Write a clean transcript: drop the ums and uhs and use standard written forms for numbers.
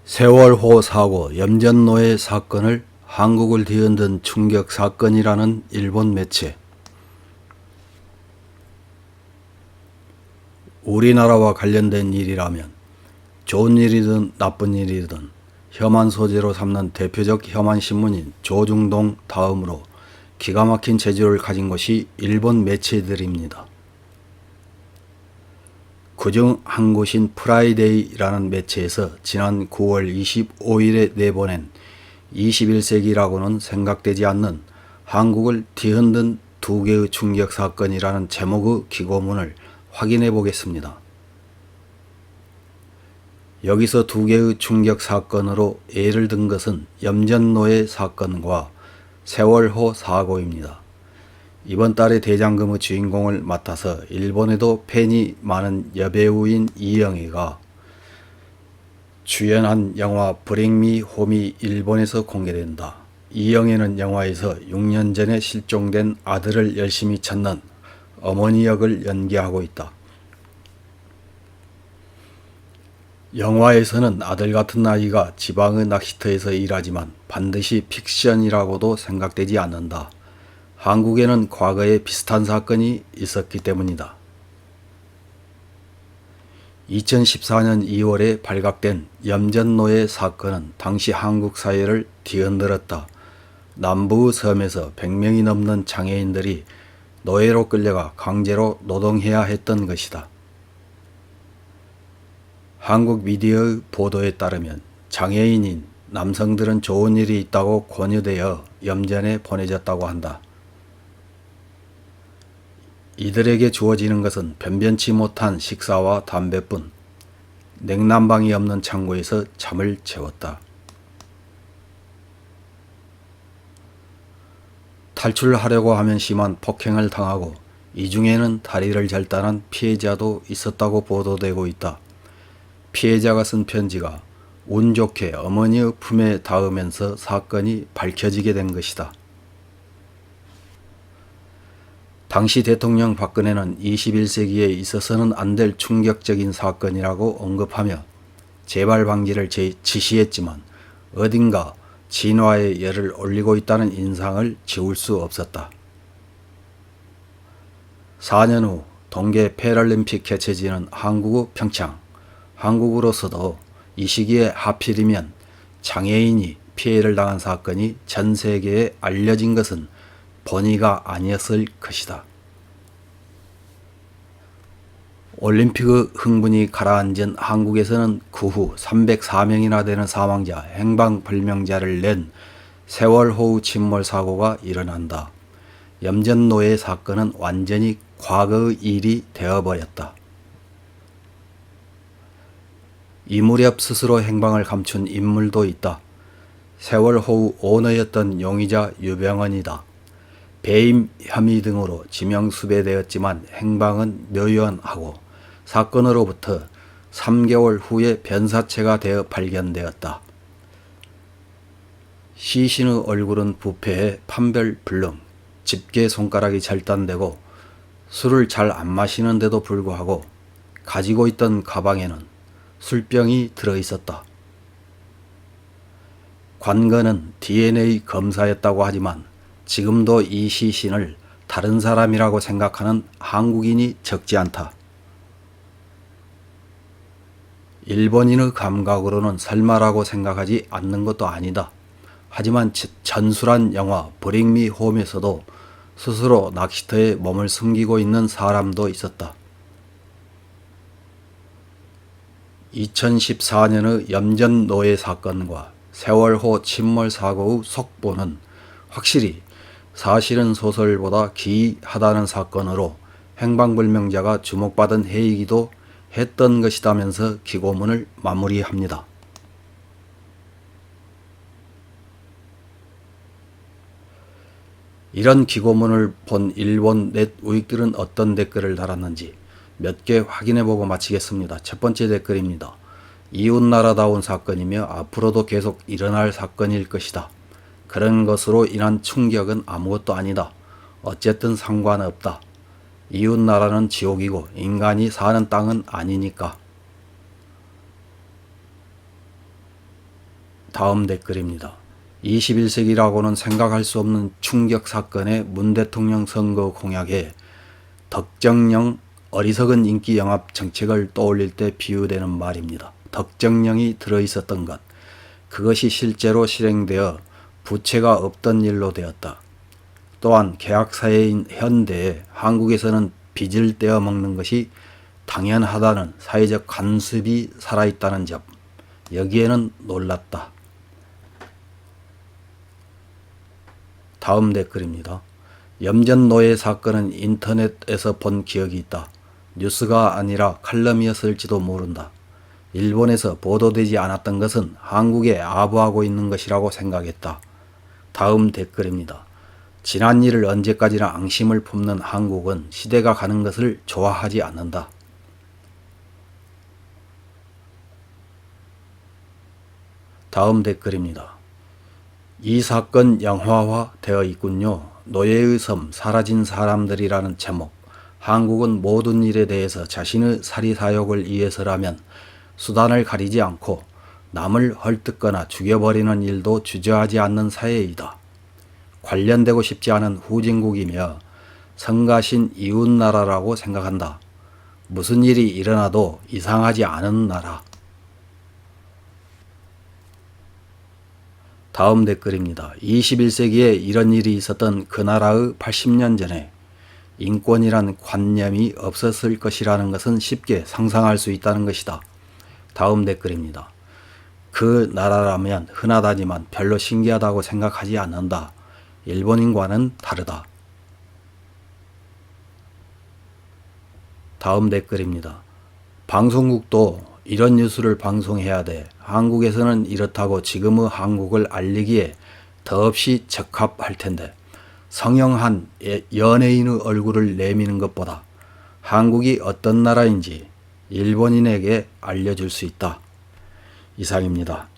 세월호 사고 염전노예 사건을 한국을 뒤흔든 충격 사건이라는 일본 매체. 우리나라와 관련된 일이라면 좋은 일이든 나쁜 일이든 혐한 소재로 삼는 대표적 혐한 신문인 조중동 다음으로 기가 막힌 재주를 가진 것이 일본 매체들입니다. 그중 한 곳인 프라이데이라는 매체에서 지난 9월 25일에 내보낸 21세기라고는 생각되지 않는 한국을 뒤흔든 두 개의 충격 사건이라는 제목의 기고문을 확인해 보겠습니다. 여기서 두 개의 충격 사건으로 예를 든 것은 염전노예 사건과 세월호 사고입니다. 이번 달에 대장금의 주인공을 맡아서 일본에도 팬이 많은 여배우인 이영애가 주연한 영화 브링 미 홈이 일본에서 공개된다. 이영애는 영화에서 6년 전에 실종된 아들을 열심히 찾는 어머니 역을 연기하고 있다. 영화에서는 아들 같은 아이가 지방의 낚시터에서 일하지만 반드시 픽션이라고도 생각되지 않는다. 한국에는 과거에 비슷한 사건이 있었기 때문이다. 2014년 2월에 발각된 염전노예 사건은 당시 한국 사회를 뒤흔들었다. 남부 섬에서 100명이 넘는 장애인들이 노예로 끌려가 강제로 노동해야 했던 것이다. 한국 미디어의 보도에 따르면 장애인인 남성들은 좋은 일이 있다고 권유되어 염전에 보내졌다고 한다. 이들에게 주어지는 것은 변변치 못한 식사와 담배뿐. 냉난방이 없는 창고에서 잠을 채웠다. 탈출하려고 하면 심한 폭행을 당하고 이 중에는 다리를 절단한 피해자도 있었다고 보도되고 있다. 피해자가 쓴 편지가 운 좋게 어머니의 품에 닿으면서 사건이 밝혀지게 된 것이다. 당시 대통령 박근혜는 21세기에 있어서는 안 될 충격적인 사건이라고 언급하며 재발 방지를 지시했지만 어딘가 진화의 열을 올리고 있다는 인상을 지울 수 없었다. 4년 후 동계 패럴림픽 개최지는 한국의 평창. 한국으로서도 이 시기에 하필이면 장애인이 피해를 당한 사건이 전 세계에 알려진 것은 본의가 아니었을 것이다. 올림픽의 흥분이 가라앉은 한국에서는 그 후 304명이나 되는 사망자, 행방불명자를 낸 세월호 침몰 사고가 일어난다. 염전노예 사건은 완전히 과거의 일이 되어버렸다. 이 무렵 스스로 행방을 감춘 인물도 있다. 세월호 오너였던 용의자 유병언이다. 배임 혐의 등으로 지명수배되었지만 행방은 묘연하고 사건으로부터 3개월 후에 변사체가 되어 발견되었다. 시신의 얼굴은 부패해 판별불능, 집게 손가락이 절단되고 술을 잘 안 마시는데도 불구하고 가지고 있던 가방에는 술병이 들어있었다. 관건은 DNA 검사였다고 하지만 지금도 이 시신을 다른 사람이라고 생각하는 한국인이 적지 않다. 일본인의 감각으로는 설마라고 생각하지 않는 것도 아니다. 하지만 전술한 영화 브링 미 홈에서도 스스로 낚시터에 몸을 숨기고 있는 사람도 있었다. 2014년의 염전노예 사건과 세월호 침몰 사고의 속보는 확실히 사실은 소설보다 기이하다는 사건으로 행방불명자가 주목받은 해이기도 했던 것이다면서 기고문을 마무리합니다. 이런 기고문을 본 일본 넷 우익들은 어떤 댓글을 달았는지 몇 개 확인해보고 마치겠습니다. 첫 번째 댓글입니다. 이웃나라다운 사건이며 앞으로도 계속 일어날 사건일 것이다. 그런 것으로 인한 충격은 아무것도 아니다. 어쨌든 상관없다. 이웃나라는 지옥이고 인간이 사는 땅은 아니니까. 다음 댓글입니다. 21세기라고는 생각할 수 없는 충격 사건의 문 대통령 선거 공약에 덕정령 어리석은 인기 영합 정책을 떠올릴 때 비유되는 말입니다. 덕정령이 들어있었던 것, 그것이 실제로 실행되어 부채가 없던 일로 되었다. 또한 계약사회인 현대에 한국에서는 빚을 떼어 먹는 것이 당연하다는 사회적 관습이 살아있다는 점, 여기에는 놀랐다. 다음 댓글입니다. 염전노예 사건은 인터넷에서 본 기억이 있다. 뉴스가 아니라 칼럼이었을지도 모른다. 일본에서 보도되지 않았던 것은 한국에 아부하고 있는 것이라고 생각했다. 다음 댓글입니다. 지난 일을 언제까지나 앙심을 품는 한국은 시대가 가는 것을 좋아하지 않는다. 다음 댓글입니다. 이 사건 영화화 되어 있군요. 노예의 섬 사라진 사람들이라는 제목. 한국은 모든 일에 대해서 자신의 사리사욕을 위해서라면 수단을 가리지 않고 남을 헐뜯거나 죽여버리는 일도 주저하지 않는 사회이다. 관련되고 싶지 않은 후진국이며 성가신 이웃나라라고 생각한다. 무슨 일이 일어나도 이상하지 않은 나라. 다음 댓글입니다. 21세기에 이런 일이 있었던 그 나라의 80년 전에 인권이란 관념이 없었을 것이라는 것은 쉽게 상상할 수 있다는 것이다. 다음 댓글입니다. 그 나라라면 흔하다지만 별로 신기하다고 생각하지 않는다. 일본인과는 다르다. 다음 댓글입니다. 방송국도 이런 뉴스를 방송해야 돼. 한국에서는 이렇다고 지금의 한국을 알리기에 더없이 적합할 텐데 성형한 연예인의 얼굴을 내미는 것보다 한국이 어떤 나라인지 일본인에게 알려줄 수 있다. 이상입니다.